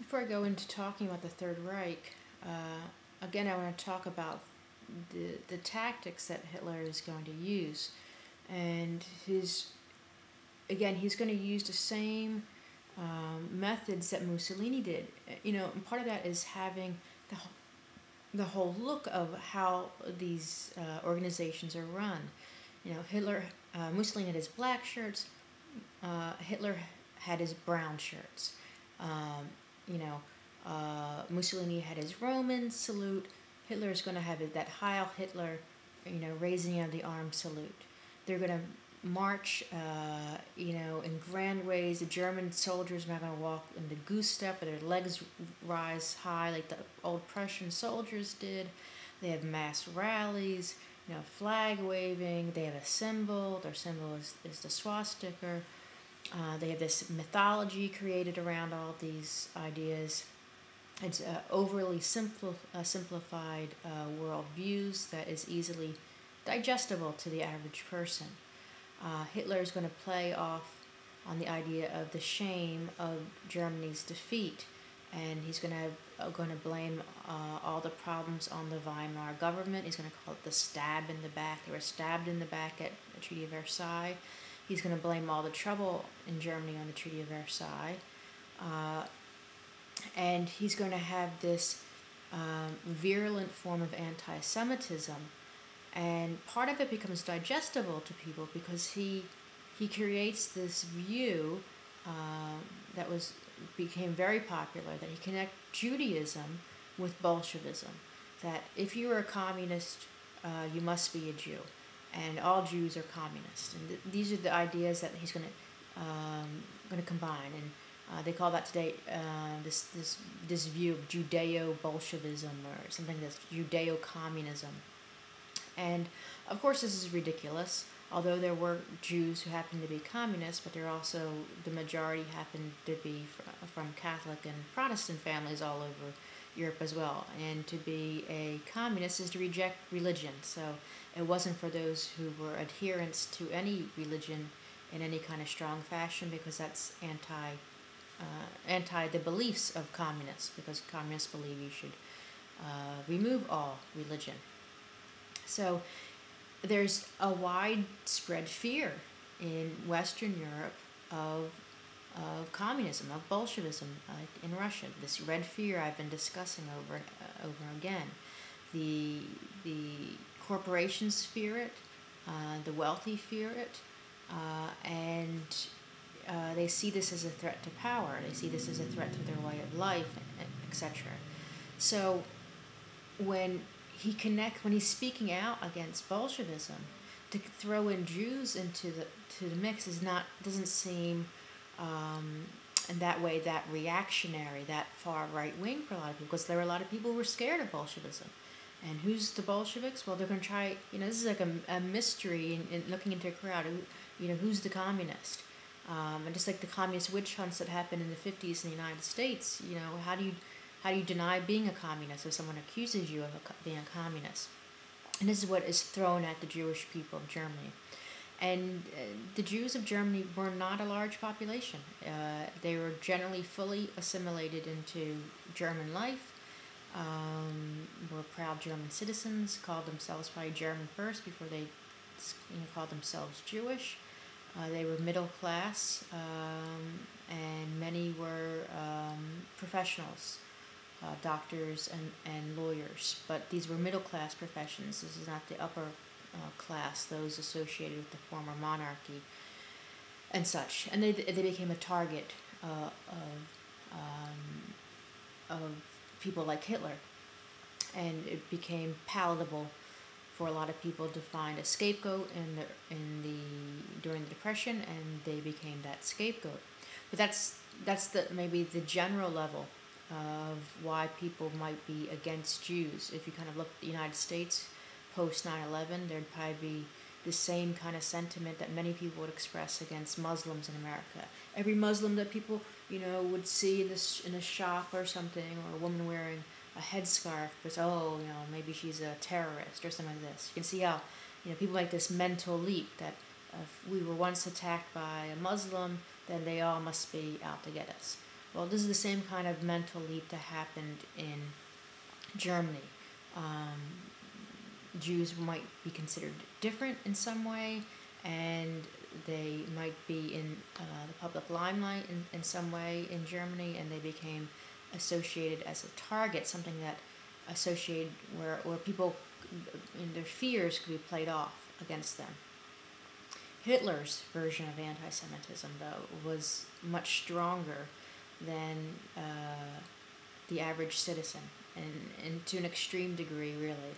Before I go into talking about the Third Reich, again, I want to talk about the tactics that Hitler is going to use, and he's going to use the same methods that Mussolini did. And part of that is having the whole look of how these organizations are run. Mussolini had his black shirts. Hitler had his brown shirts. Mussolini had his Roman salute. Hitler is going to have that Heil Hitler, raising of the arm salute. They're going to march, in grand ways. The German soldiers are not going to walk in the goose step, but their legs rise high like the old Prussian soldiers did. They have mass rallies, flag waving. They have a symbol. Their symbol is the swastika. They have this mythology created around all these ideas. It's overly simplified worldviews that is easily digestible to the average person. Hitler is going to play off on the idea of the shame of Germany's defeat, and he's going to blame all the problems on the Weimar government. He's going to call it the stab in the back. They were stabbed in the back at the Treaty of Versailles. He's going to blame all the trouble in Germany on the Treaty of Versailles. And he's going to have this virulent form of anti-Semitism. And part of it becomes digestible to people because he creates this view that became very popular, that he connects Judaism with Bolshevism. That if you are a communist, you must be a Jew. And all Jews are communists, and these are the ideas that he's going to combine, and they call that today this view of Judeo-Bolshevism or something that's Judeo-communism. And of course, this is ridiculous. Although there were Jews who happened to be communists, but the majority happened to be from Catholic and Protestant families all over Europe as well. And to be a communist is to reject religion. So it wasn't for those who were adherents to any religion in any kind of strong fashion, because that's anti the beliefs of communists, because communists believe you should remove all religion. So there's a widespread fear in Western Europe of communism, of Bolshevism, in Russia. This red fear I've been discussing over and over again. The corporations fear it, the wealthy fear it, and they see this as a threat to power. They see this as a threat to their way of life, etc. So when he's speaking out against Bolshevism, to throw in Jews into the mix doesn't seem in that way that reactionary, that far right wing for a lot of people, because there were a lot of people who were scared of Bolshevism. And who's the Bolsheviks? Well, they're going to try, this is like a mystery in looking into a crowd. Who's the communist? And just like the communist witch hunts that happened in the 50s in the United States, how do you deny being a communist if someone accuses you of being a communist? And this is what is thrown at the Jewish people of Germany. And the Jews of Germany were not a large population. They were generally fully assimilated into German life, were proud German citizens, called themselves probably German first before they called themselves Jewish. They were middle class, and many were professionals, doctors and lawyers. But these were middle class professions. This is not the upper class, those associated with the former monarchy and such. And they became a target of people like Hitler. And it became palatable for a lot of people to find a scapegoat during the Depression, and they became that scapegoat. But that's maybe the general level of why people might be against Jews. If you kind of look at the United States post 9/11, there'd probably be the same kind of sentiment that many people would express against Muslims in America. Every Muslim that people would see in a shop or something, or a woman wearing a headscarf, was maybe she's a terrorist or something like this. You can see how people make this mental leap that if we were once attacked by a Muslim, then they all must be out to get us. Well, this is the same kind of mental leap that happened in Germany. Jews might be considered different in some way, and they might be in the public limelight in some way in Germany, and they became associated as a target, something that associated where people in their fears could be played off against them. Hitler's version of anti-Semitism, though, was much stronger than the average citizen, and to an extreme degree, really,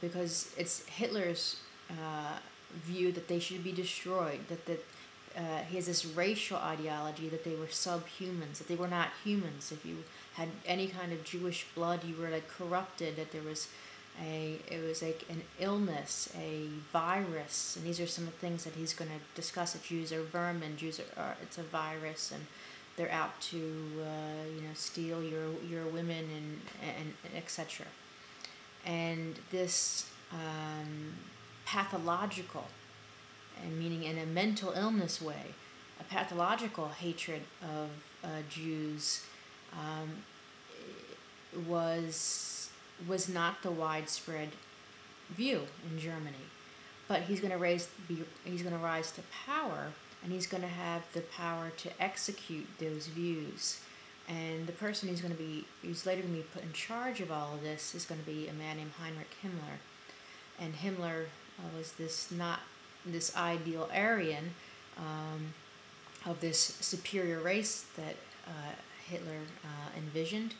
because it's Hitler's view that they should be destroyed, that he has this racial ideology that they were subhumans, that they were not humans. If you had any kind of Jewish blood, you were like corrupted, that it was like an illness, a virus, and these are some of the things that he's going to discuss. That Jews are vermin, it's a virus, and they're out to steal your women and etc. And this pathological, and meaning in a mental illness way, a pathological hatred of Jews was not the widespread view in Germany. But he's going to rise to power, and he's going to have the power to execute those views. And the person who's later going to be put in charge of all of this is going to be a man named Heinrich Himmler. And Himmler was this ideal Aryan of this superior race that Hitler envisioned.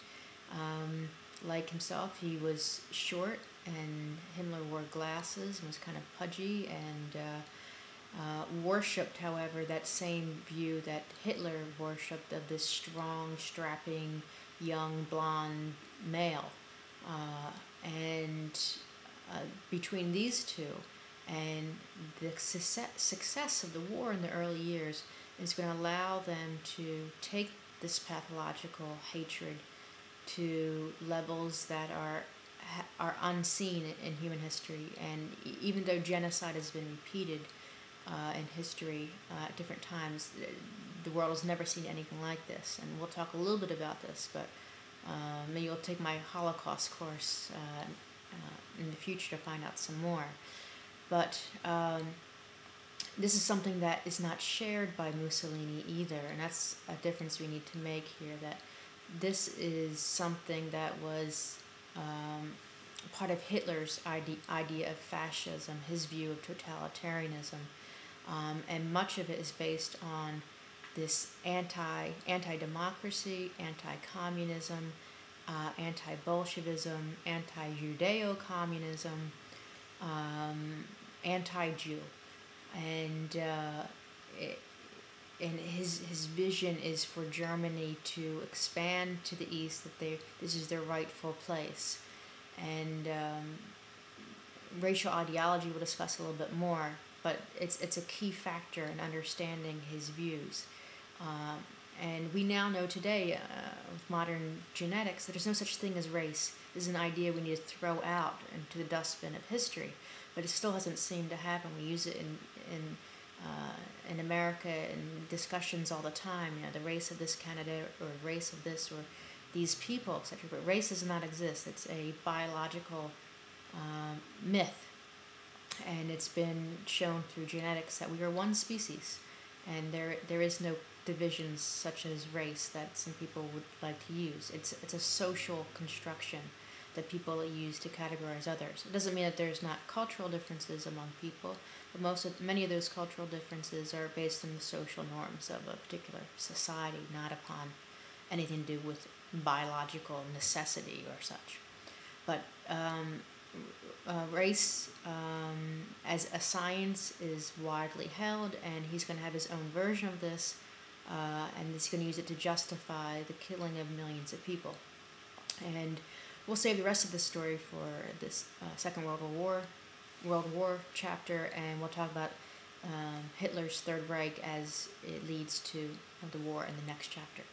Like himself, he was short, and Himmler wore glasses and was kind of pudgy, and worshipped, however, that same view that Hitler worshipped of this strong, strapping, young, blonde male. And between these two and the success of the war in the early years is going to allow them to take this pathological hatred to levels that are unseen in human history. And even though genocide has been repeated in history at different times, the world has never seen anything like this. And we'll talk a little bit about this, but maybe you'll take my Holocaust course in the future to find out some more. But this is something that is not shared by Mussolini either, and that's a difference we need to make here, that this is something that was part of Hitler's idea of fascism, his view of totalitarianism, and much of it is based on this anti-democracy, anti-communism, anti-Bolshevism, anti-Judeo-communism, anti-Jew, and his vision is for Germany to expand to the east, that this is their rightful place, and racial ideology we'll discuss a little bit more, but it's a key factor in understanding his views. And we now know today, with modern genetics, that there's no such thing as race. This is an idea we need to throw out into the dustbin of history, but it still hasn't seemed to happen. We use it in America in discussions all the time, the race of this candidate, or race of this, or these people, etc. But race does not exist. It's a biological myth, and it's been shown through genetics that we are one species, and there is no divisions such as race that some people would like to use. It's a social construction that people use to categorize others. It doesn't mean that there's not cultural differences among people, but many of those cultural differences are based on the social norms of a particular society, not upon anything to do with biological necessity or such. But race as a science is widely held, and he's going to have his own version of this, and he's going to use it to justify the killing of millions of people. And we'll save the rest of the story for this Second World War chapter, and we'll talk about Hitler's Third Reich as it leads to the war in the next chapter.